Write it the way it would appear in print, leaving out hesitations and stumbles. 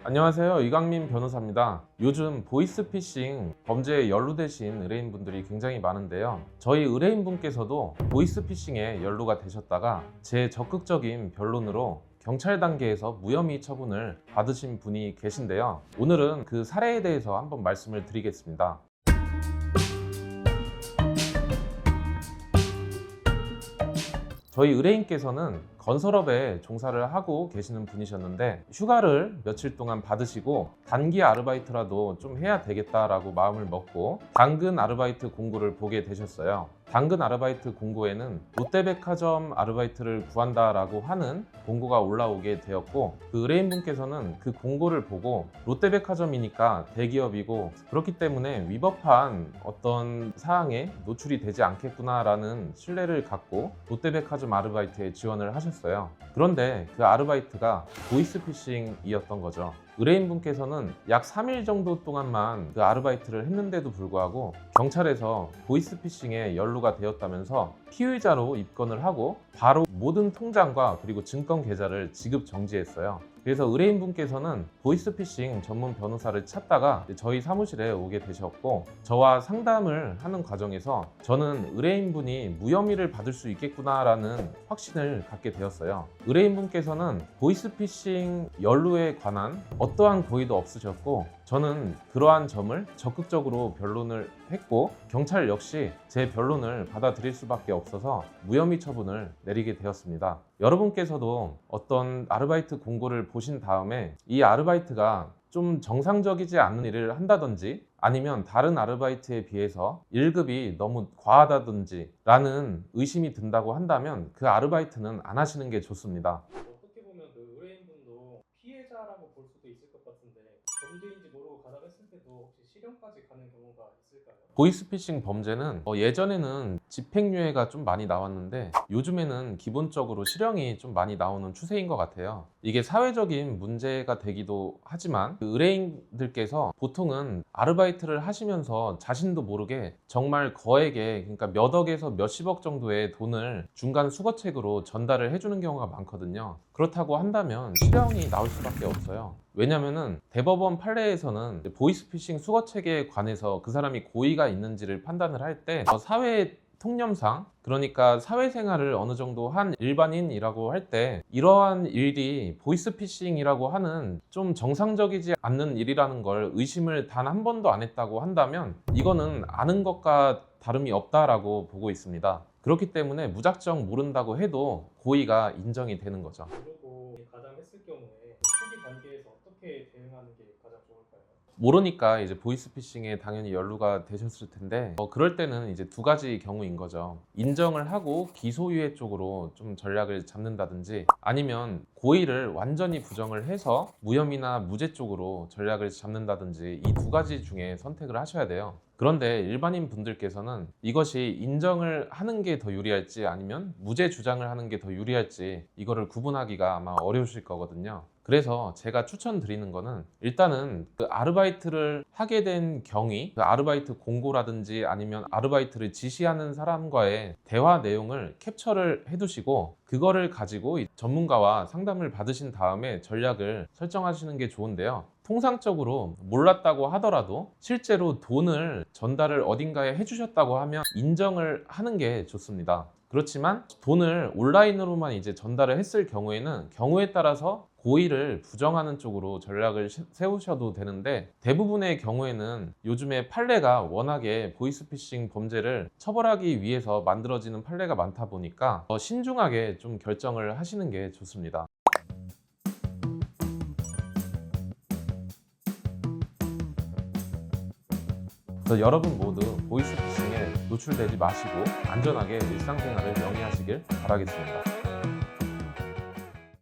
안녕하세요. 이강민 변호사입니다. 요즘 보이스피싱 범죄에 연루되신 의뢰인분들이 굉장히 많은데요. 저희 의뢰인분께서도 보이스피싱에 연루가 되셨다가 제 적극적인 변론으로 경찰 단계에서 무혐의 처분을 받으신 분이 계신데요. 오늘은 그 사례에 대해서 한번 말씀을 드리겠습니다. 저희 의뢰인께서는 건설업에 종사를 하고 계시는 분이셨는데 휴가를 며칠 동안 받으시고 단기 아르바이트라도 좀 해야 되겠다라고 마음을 먹고 당근 아르바이트 공고를 보게 되셨어요. 당근 아르바이트 공고에는 롯데백화점 아르바이트를 구한다라고 하는 공고가 올라오게 되었고 그 의뢰인분께서는 그 공고를 보고 롯데백화점이니까 대기업이고 그렇기 때문에 위법한 어떤 사항에 노출이 되지 않겠구나라는 신뢰를 갖고 롯데백화점 아르바이트에 지원을 하셨어요. 그런데 그 아르바이트가 보이스피싱이었던 거죠. 의뢰인분께서는 약 3일 정도 동안만 그 아르바이트를 했는데도 불구하고 경찰에서 보이스피싱에 연루가 되었다면서 피의자로 입건을 하고 바로 모든 통장과 그리고 증권 계좌를 지급 정지했어요. 그래서 의뢰인분께서는 보이스피싱 전문 변호사를 찾다가 저희 사무실에 오게 되셨고 저와 상담을 하는 과정에서 저는 의뢰인분이 무혐의를 받을 수 있겠구나라는 확신을 갖게 되었어요. 의뢰인분께서는 보이스피싱 연루에 관한 어떠한 고의도 없으셨고 저는 그러한 점을 적극적으로 변론을 했고 경찰 역시 제 변론을 받아들일 수밖에 없어서 무혐의 처분을 내리게 되었습니다. 여러분께서도 어떤 아르바이트 공고를 보신 다음에 이 아르바이트가 좀 정상적이지 않은 일을 한다든지 아니면 다른 아르바이트에 비해서 1급이 너무 과하다든지 라는 의심이 든다고 한다면 그 아르바이트는 안 하시는 게 좋습니다. 어떻게 보면 그 의뢰인분도 피해자라고 볼 수도 있을 것 같은데 범죄인지 모르고 가담했을 때도 혹시 실형까지 가는 경우가 있을까요? 보이스피싱 범죄는 예전에는 집행유예가 좀 많이 나왔는데 요즘에는 기본적으로 실형이 좀 많이 나오는 추세인 것 같아요. 이게 사회적인 문제가 되기도 하지만 의뢰인들께서 보통은 아르바이트를 하시면서 자신도 모르게 정말 거액의 그러니까 몇 억에서 몇십억 정도의 돈을 중간 수거책으로 전달을 해주는 경우가 많거든요. 그렇다고 한다면 실형이 나올 수밖에 없어요. 왜냐면은 대법원 판례에서는 보이스피싱 수거책에 관해서 그 사람이 고의가 있는지를 판단을 할 때 사회 통념상 그러니까 사회생활을 어느 정도 한 일반인이라고 할 때 이러한 일이 보이스피싱이라고 하는 좀 정상적이지 않는 일이라는 걸 의심을 단 한 번도 안 했다고 한다면 이거는 아는 것과 다름이 없다라고 보고 있습니다. 그렇기 때문에 무작정 모른다고 해도 고의가 인정이 되는 거죠. 모르고 가담했을 경우에 초기 단계에서 어떻게 대응하는 게 가장 좋을까요? 모르니까 이제 보이스피싱에 당연히 연루가 되셨을 텐데 그럴 때는 이제 두 가지 경우인 거죠. 인정을 하고 기소유예 쪽으로 좀 전략을 잡는다든지 아니면 고의를 완전히 부정을 해서 무혐의나 무죄 쪽으로 전략을 잡는다든지 이 두 가지 중에 선택을 하셔야 돼요. 그런데 일반인 분들께서는 이것이 인정을 하는 게 더 유리할지 아니면 무죄 주장을 하는 게 더 유리할지 이거를 구분하기가 아마 어려우실 거거든요. 그래서 제가 추천드리는 거는 일단은 그 아르바이트를 하게 된 경위, 그 아르바이트 공고라든지 아니면 아르바이트를 지시하는 사람과의 대화 내용을 캡처를 해두시고 그거를 가지고 전문가와 상담을 받으신 다음에 전략을 설정하시는 게 좋은데요. 통상적으로 몰랐다고 하더라도 실제로 돈을 전달을 어딘가에 해주셨다고 하면 인정을 하는 게 좋습니다. 그렇지만 돈을 온라인으로만 이제 전달을 했을 경우에는 경우에 따라서 고의를 부정하는 쪽으로 전략을 세우셔도 되는데 대부분의 경우에는 요즘에 판례가 워낙에 보이스피싱 범죄를 처벌하기 위해서 만들어지는 판례가 많다 보니까 신중하게 좀 결정을 하시는 게 좋습니다. 그래서 여러분 모두 보이스피싱에 노출되지 마시고 안전하게 일상생활을 영위하시길 바라겠습니다.